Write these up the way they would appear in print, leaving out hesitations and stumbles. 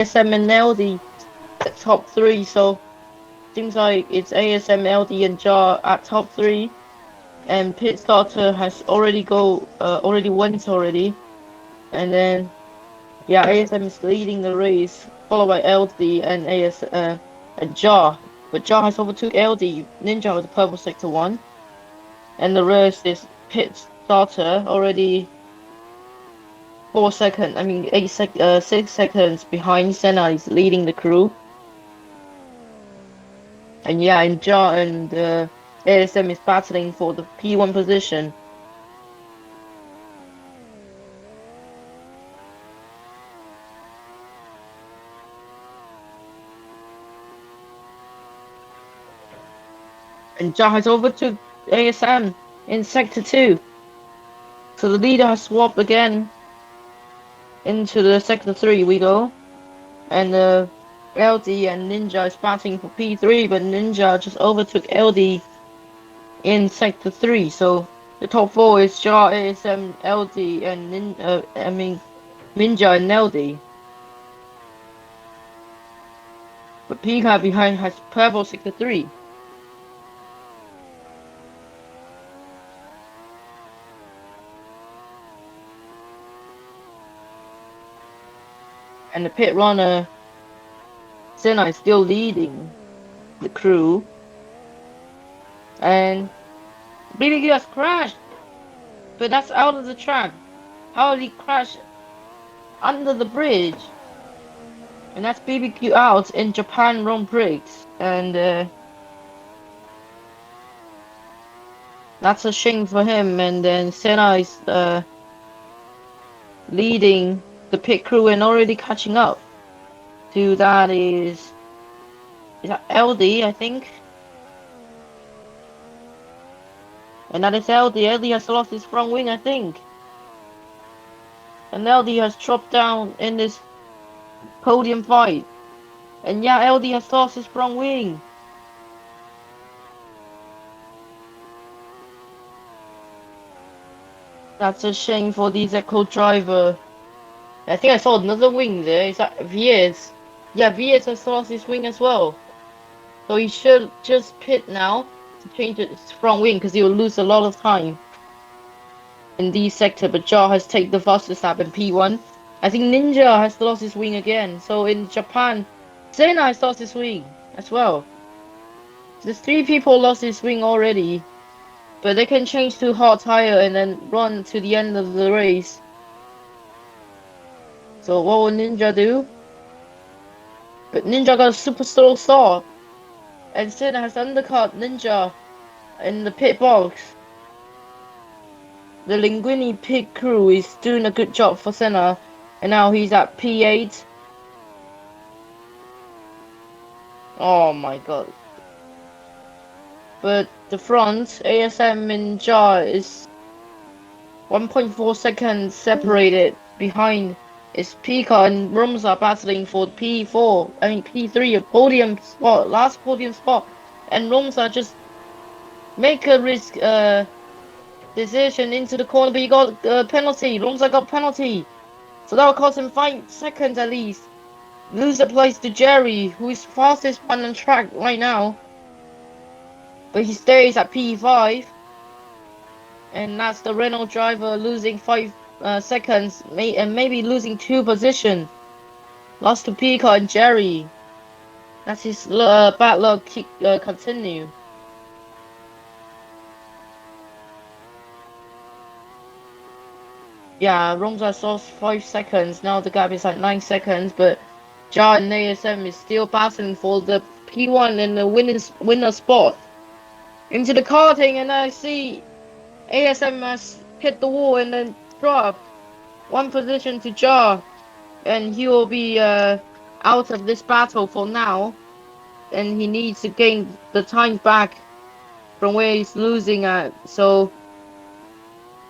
ASM and LD at top 3, so seems like it's ASM, LD, and Jar at top 3, and pit starter has already went already, and then yeah, ASM is leading the race, followed by LD and and Jar, but Jar has overtook LD. Ninja with the purple sector 1, and the rest is pit starter already 4 seconds. I mean 6 seconds behind. Senna is leading the crew. And yeah, and Jar and ASM is battling for the P1 position. And Jar has overtook ASM in sector 2. So the leader has swapped again into the sector 3 we go. And LD and Ninja is battling for P3, but Ninja just overtook LD in sector 3. So the top 4 is Jar, ASM, LD, and Ninja and LD. But Pika behind has purple sector 3. And the pit runner Senna is still leading the crew. And BBQ has crashed, but that's out of the track. How did he crash under the bridge? And that's BBQ out in Japan Rome Briggs. And that's a shame for him. And then Senna is leading the pit crew and already catching up to that is that LD, I think. And that is LD. LD has lost his front wing, I think. And LD has dropped down in this podium fight. And yeah, LD has lost his front wing. That's a shame for the Echo driver. I think I saw another wing there. Is that Vies? Yeah, Vies has lost his wing as well. So he should just pit now to change his front wing because he will lose a lot of time in this sector. But Jar has taken the fastest lap in P1. I think Ninja has lost his wing again. So in Japan, Senna has lost his wing as well. There's 3 people lost his wing already. But they can change to hard tire and then run to the end of the race. So what will Ninja do? But Ninja got a super slow start. And Senna has undercut Ninja in the pit box. The Linguini pit crew is doing a good job for Senna. And now he's at P8. Oh my god. But the front, ASM and Jar is 1.4 seconds separated behind is Pika and Rumza battling for P4, I mean P3, a podium spot, last podium spot, and Rumza just make a risk decision into the corner, but he got a penalty. Rumza got penalty, so that will cost him 5 seconds at least. Lose the place to Jerry, who is fastest one on track right now, but he stays at P5. And that's the Renault driver losing 5 seconds, and maybe losing 2 positions. Lost to Pika and Jerry. That's his bad luck continue. Yeah, Rongza lost 5 seconds. Now the gap is at 9 seconds, but Jar and ASM is still battling for the P1 and the winner spot. Into the karting, and I see ASM has hit the wall and then dropped 1 position to Jar. And he will be out of this battle for now, and he needs to gain the time back from where he's losing at. So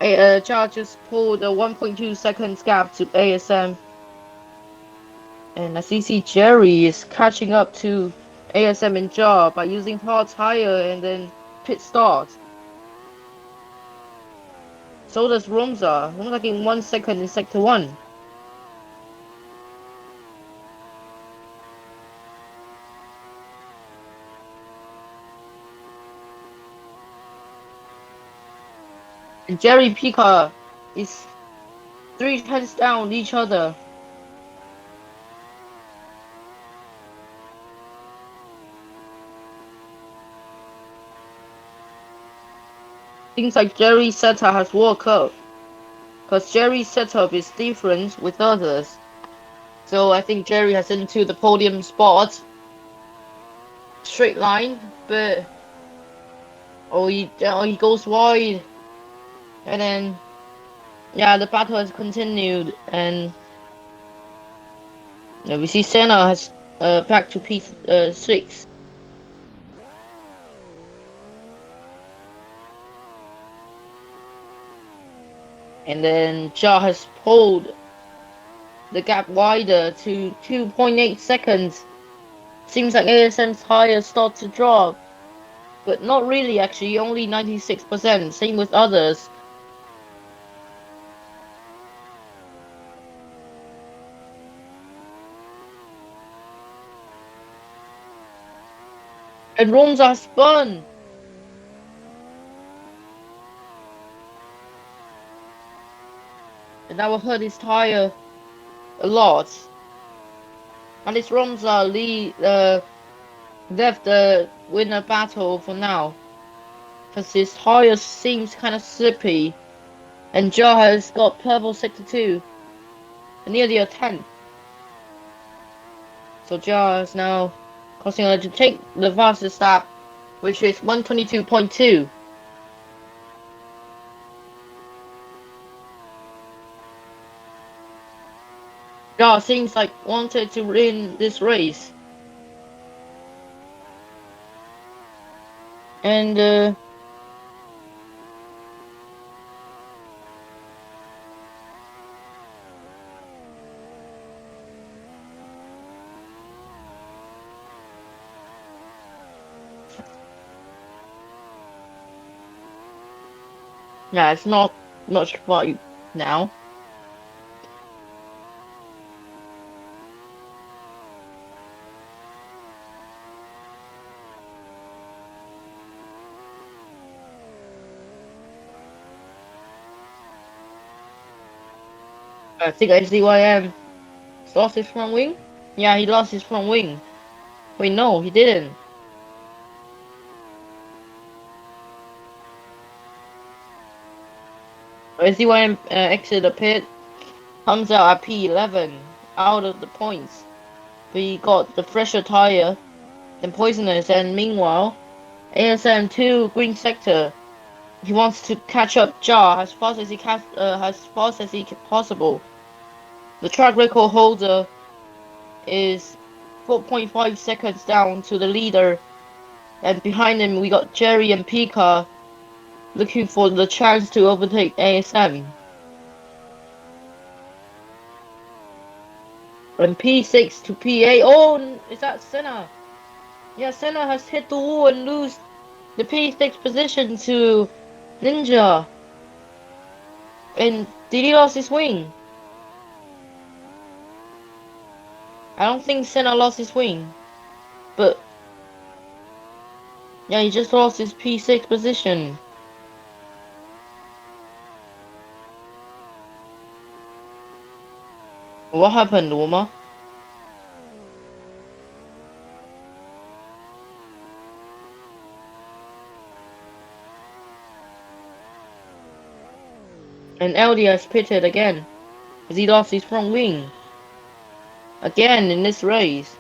Jar just pulled a 1.2 seconds gap to ASM, and as you see, Jerry is catching up to ASM and Jar by using hard tire and then pit start. So does Rumza. Rumza in 1 second in sector 1. And Jerry Pika is 3 tenths down each other. Seems like Jerry's setup has worked out, because Jerry's setup is different with others. So I think Jerry has into the podium spot. Straight line, but he goes wide, and then yeah, the battle has continued, and we see Senna has back to P6. And then Ja has pulled the gap wider to 2.8 seconds. Seems like ASM's tires start to drop, but not really actually, only 96%. Same with others. And Roms are spun. And that will hurt his tire a lot. And his Roms are left the winner battle for now, because his tire seems kind of slippy, and Ja has got purple sector 2, nearly a 10th. So Ja is now crossing to take the fastest lap, which is 122.2. Ja seems like wanted to win this race. And yeah, it's not much fight now. I think SDYM lost his front wing. Yeah, he lost his front wing. Wait, no, he didn't. SDYM exit the pit, comes out at P11, out of the points. But he got the fresher tire than Poisonous, and meanwhile, ASM 2 green sector. He wants to catch up Ja as fast as he possible. The track record holder is 4.5 seconds down to the leader, and behind him we got Jerry and Pika looking for the chance to overtake ASM. And P6 to P8. Oh, is that Senna? Yeah, Senna has hit the wall and lose the P6 position to Ninja. And did he lose his wing? I don't think Senna lost his wing. But yeah, he just lost his P6 position. What happened, Wilma? And LD has pitted again, as he lost his front wing. Again in this race.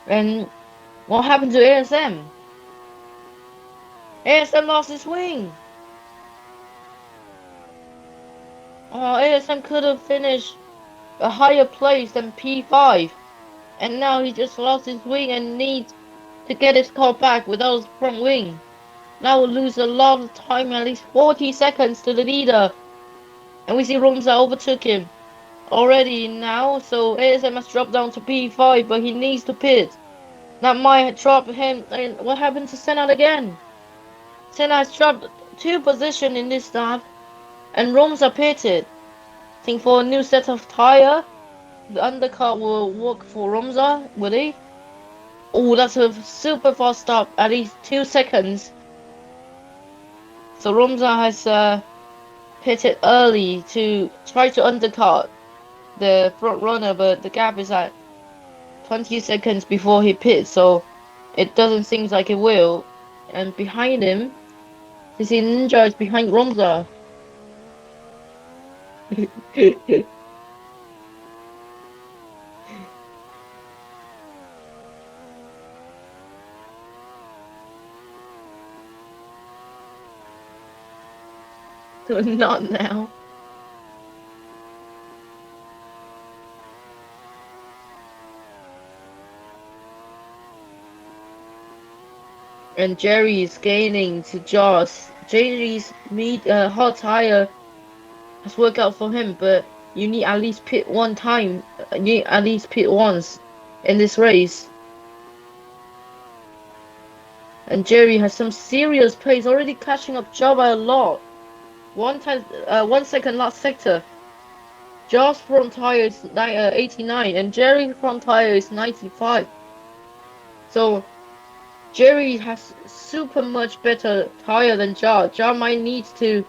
And what happened to ASM? ASM lost his wing. ASM could have finished a higher place than P5. And now he just lost his wing and needs to get his car back without his front wing. Now we'll lose a lot of time, at least 40 seconds to the leader. And we see Rumza overtook him already now, so ASM has dropped down to P5, but he needs to pit. That might drop him. And what happened to Senna again? Senna has dropped 2 positions in this lap, and Rumza pitted. I think for a new set of tire, the undercut will work for Rumza, will he? Oh, that's a super fast stop, at least 2 seconds. So Romza has pitted early to try to undercut the front runner, but the gap is at 20 seconds before he pits, so it doesn't seem like it will. And behind him, CC Ninja is behind Romza. Not now. And Jerry is gaining to Joss. Jerry's hot tire has worked out for him, but you need at least pit one time. You need at least pit once in this race. And Jerry has some serious pace, already catching up Joe by a lot. 1 second last sector. Joe's front tire is 89 and Jerry's front tire is 95. So Jerry has super much better tire than Joe. Joe might need to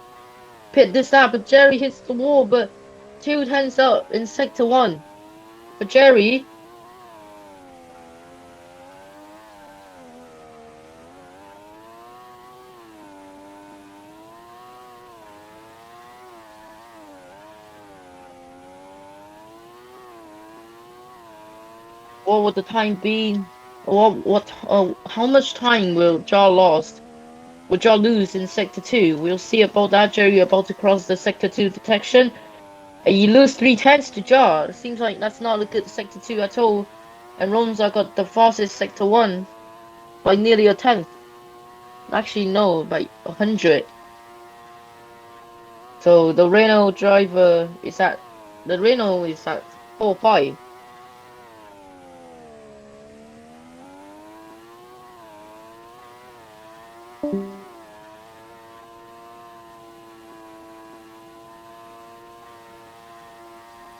pit this up, but Jerry hits the wall, but 2 tenths up in sector 1. For Jerry, what would the time be? How much time will Joe lost? Will Joe lose in sector 2? We'll see about that. Jerry about to cross the sector 2 detection. You lose 3 tenths to Jar. Seems like that's not a good sector 2 at all. And Ronza got the fastest sector 1 by nearly a tenth. Actually, no, by 100. So the Renault driver is at 4-5.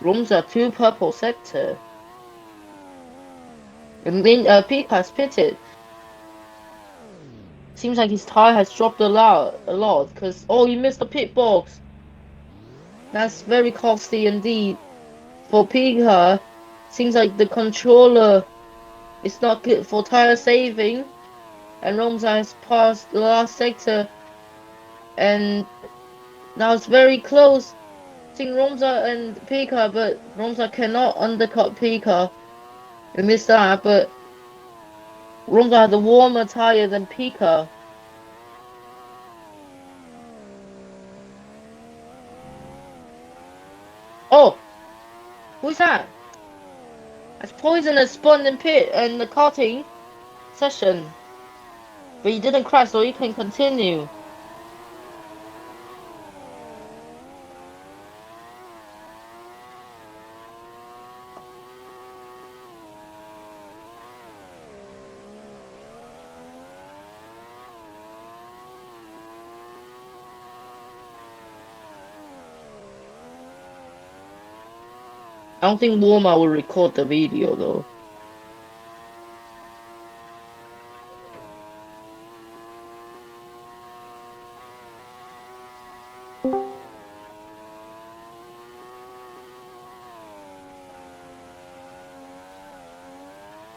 Ronza 2 purple sector. And then Peak has pitted. Seems like his tire has dropped a lot, because he missed the pit box. That's very costly indeed for Pika. Seems like the controller is not good for tire saving, and Romza has passed the last sector, and now it's very close between Romza and Pika, but Romza cannot undercut Pika. We missed that, but Romza has a warmer tire than Pika. Oh, who's that? As Poison spun in pit and the karting session, but he didn't crash, so he can continue. I don't think Walmart will record the video though.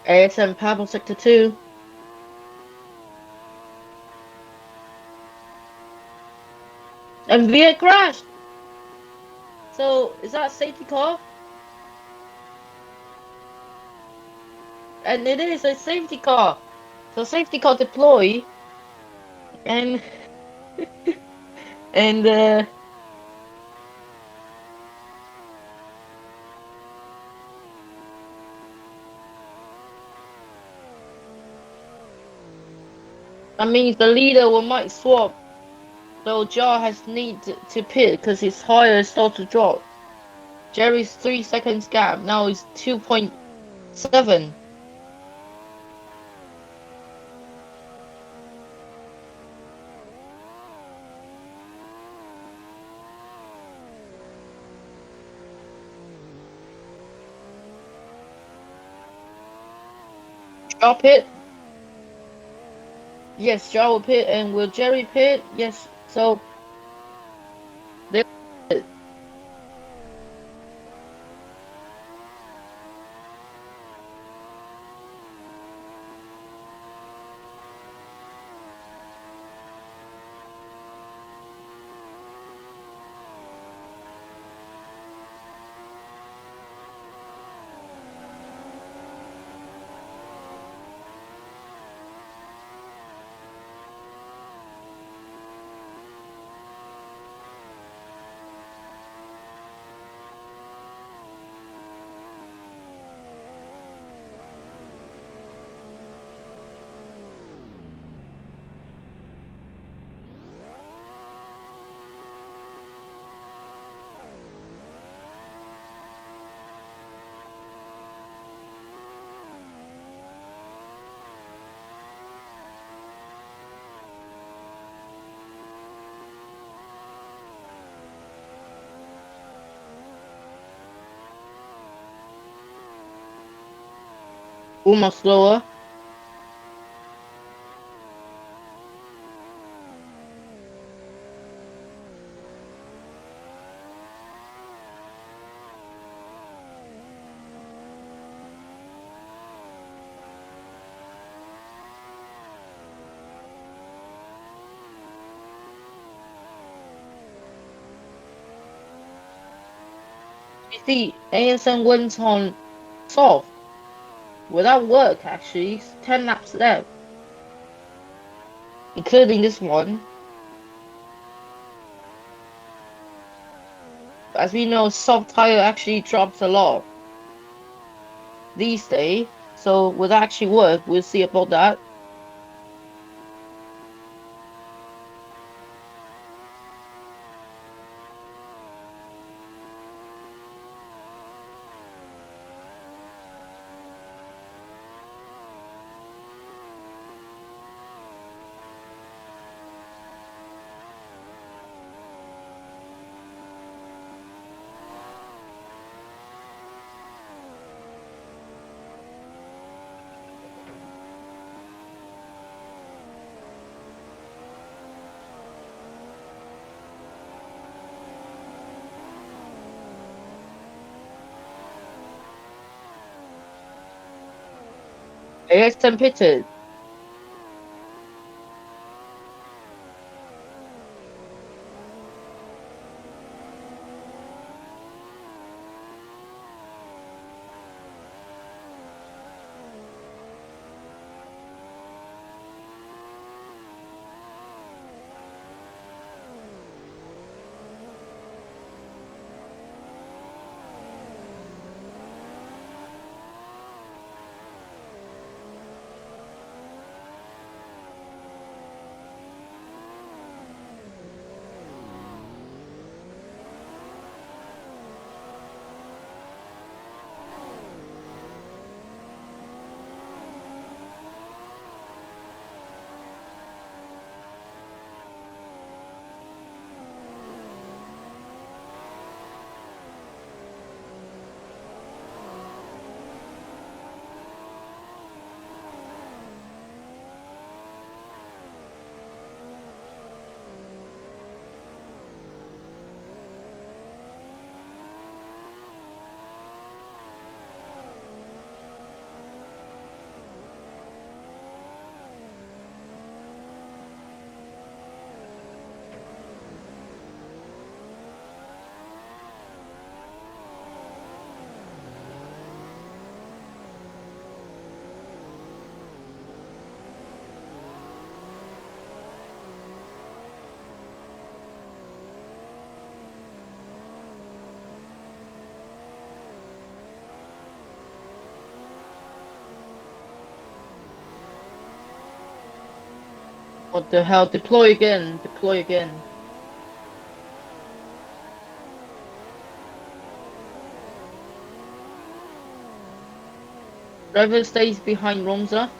ASM Purple Sector 2. And V8 crashed! So, is that a safety car? And it is a safety car. So safety car deploy. And and that means the leader might swap. So Jar has need to pit because his tire starts to drop. Jerry's 3 seconds gap now is 2.7. Jar pit. Yes, Jar will pit, and will Jerry pit? Yes. So they. Almost slower. You see, ASM went on soft without work actually. 10 laps left, including this one. As we know, soft tire actually drops a lot these days. So with actually work, we'll see about that. ASM pitted. What the hell? Deploy again. Deploy again. Driver stays behind Romza.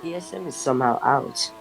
ESM is somehow out.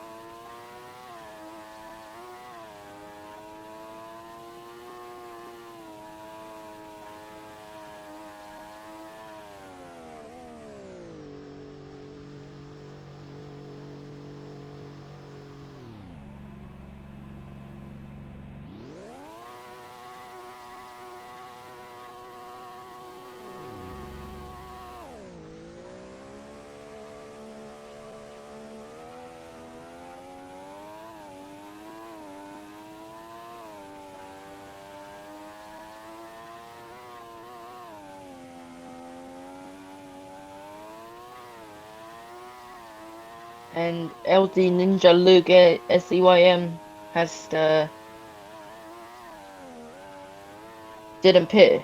And LD Ninja Luke SEYM has didn't pit.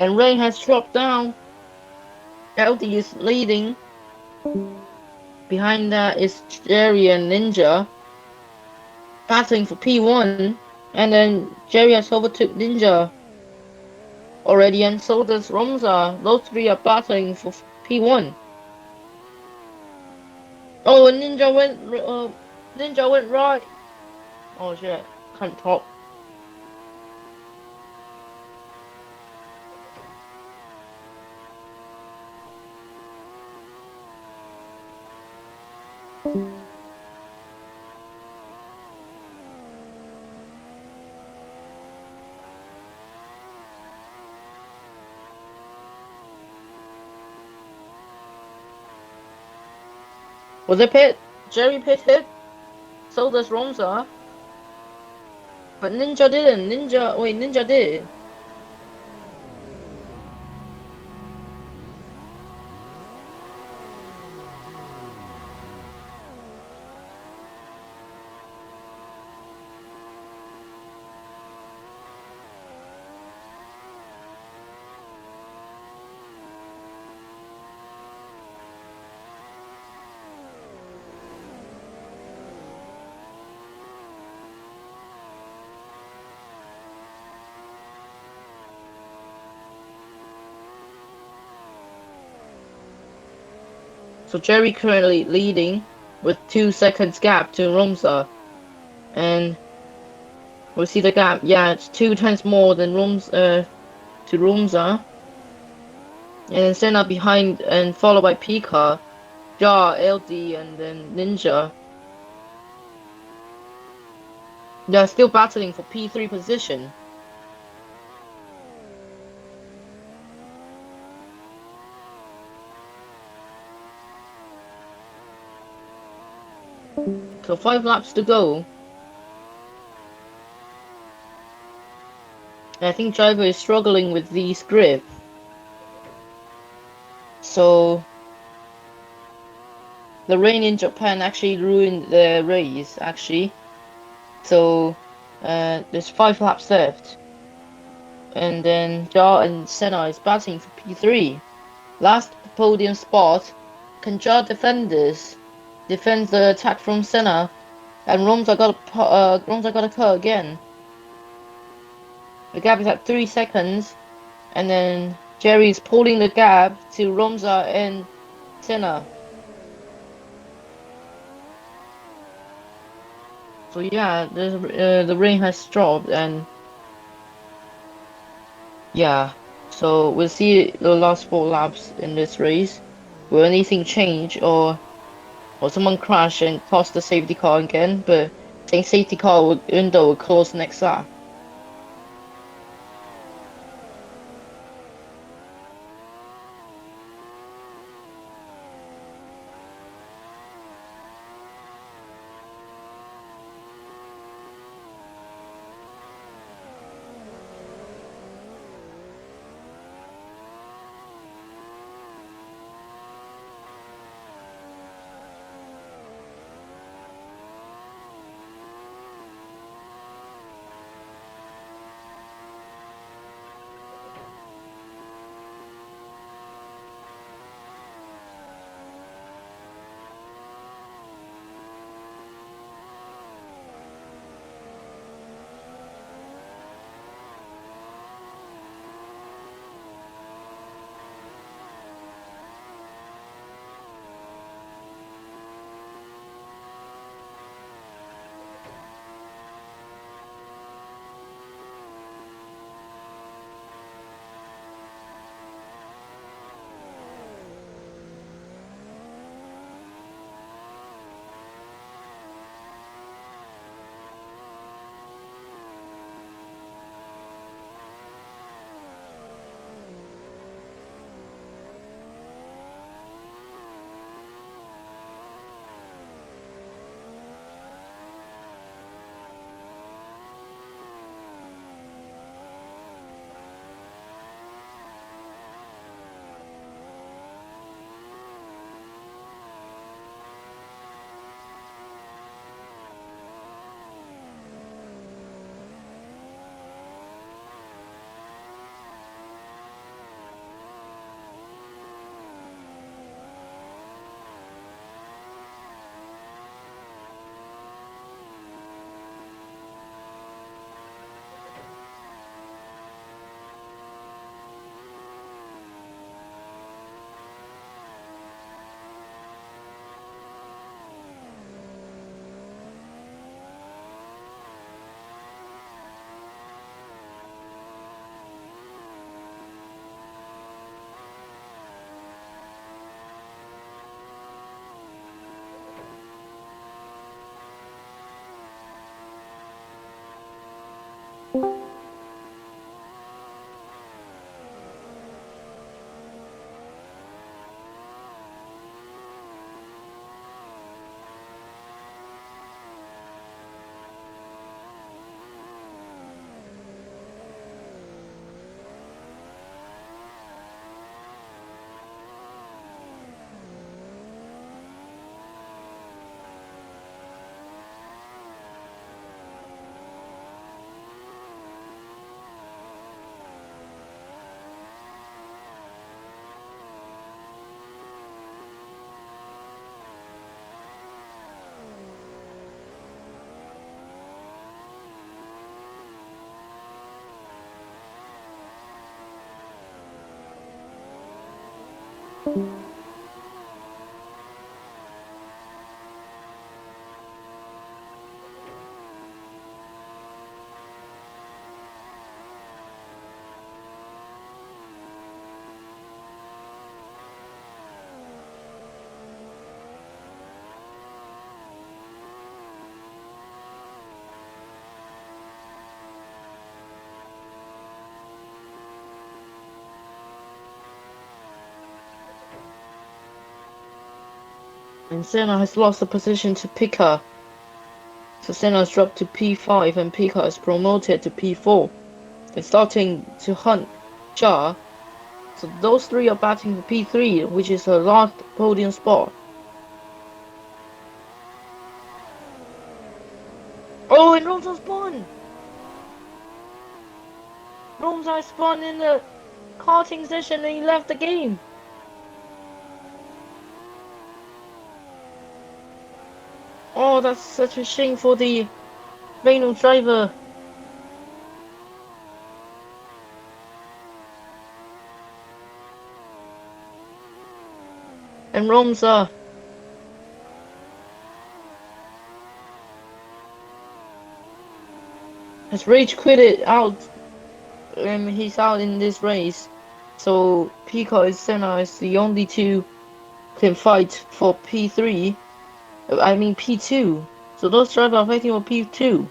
And Rain has dropped down. LD is leading. Behind that is Jerry and Ninja battling for P1. And then Jerry has overtook Ninja already, and so does Romza. Those three are battling for P1. Oh, and Ninja went right. Oh shit, can't talk. Was it pit? Jerry pit hit? So does Romza. But Ninja didn't. Ninja did. So Jerry currently leading with 2 seconds gap to Romza. And we'll see the gap. Yeah, it's 2 times more than to Romza. And then Senna behind and followed by Pika, Ja, LD, and then Ninja. They're still battling for P3 position. So 5 laps to go. I think driver is struggling with these grip. So the rain in Japan actually ruined the race, actually. So there's 5 laps left. And then Jar and Senna is batting for P3. Last podium spot. Can Jar defends the attack from Senna, and Romsa got a cut again. The gap is at 3 seconds, and then Jerry is pulling the gap to Romsa and Senna. So yeah, the rain has dropped, and yeah, so we'll see the last 4 laps in this race. Will anything change, or someone crash and toss the safety car again? But I think safety car window will close next lap. And Senna has lost the position to Pika. So Senna has dropped to P5 and Pika is promoted to P4. They're starting to hunt Jar. So those three are batting for P3, which is her last podium spot. Oh, and Romsar spun! Romsar spun in the karting session and he left the game. Oh, that's such a shame for the Renault driver. And Romsar has rage quitted out. He's out in this race. So Pika and Senna is the only two can fight for P3. I mean P2. So those drivers are fighting for P2.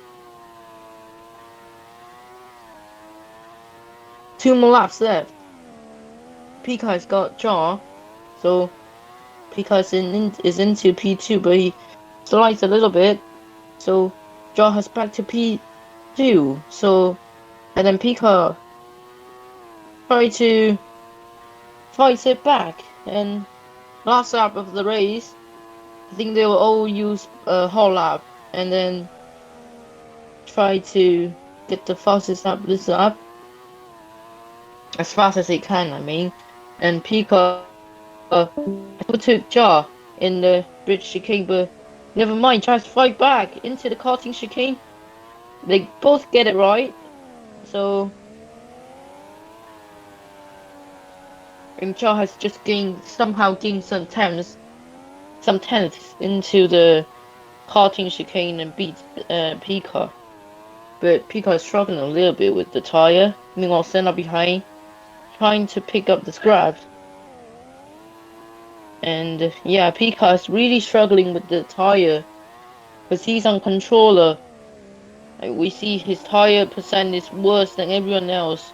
2 more laps left. Pika has got Jar. So Pika is into P2, but he slides a little bit. So Jar has back to P2. So and then Pika try to fight it back. And last lap of the race, I think they will all use a whole lap and then try to get the fastest lap this lap as fast as they can. I mean, and Pika overtook Jar in the bridge chicane, but never mind. Tries to fight back into the karting chicane. They both get it right, so and Jar has just somehow gained some tenths into the karting chicane and beat Pika. But Pika is struggling a little bit with the tire. Meanwhile, Senna behind, trying to pick up the scraps. And yeah, Pika is really struggling with the tire because he's on controller. Like, we see his tire percent is worse than everyone else.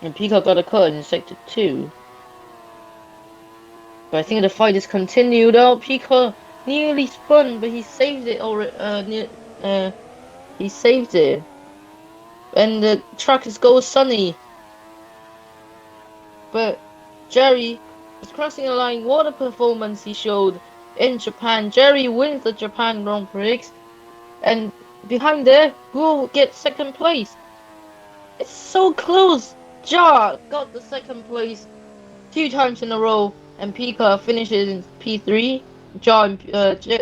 And Pika got a cut in sector 2. But I think the fight is continued. Oh, Pika nearly spun, but he saved it already. He saved it. And the track is Go Sunny. But Jerry is crossing the line. What a performance he showed in Japan. Jerry wins the Japan Grand Prix. And behind there, who will get second place? It's so close. Ja got the second place 2 times in a row. And Pika finishes in P3. Ja and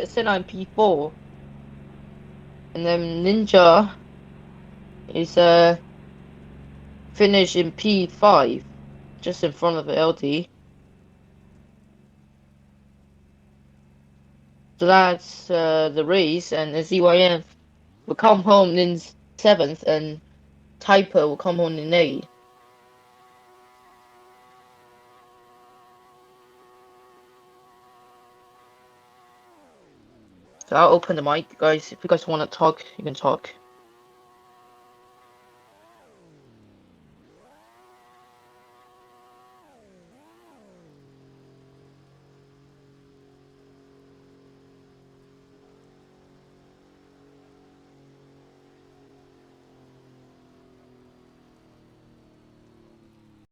Senna in P4. And then Ninja is finished in P5. Just in front of LD. So that's the race, and the ZYN will come home in 7th, and Typer will come home in 8th. So I'll open the mic, guys. If you guys want to talk, you can talk.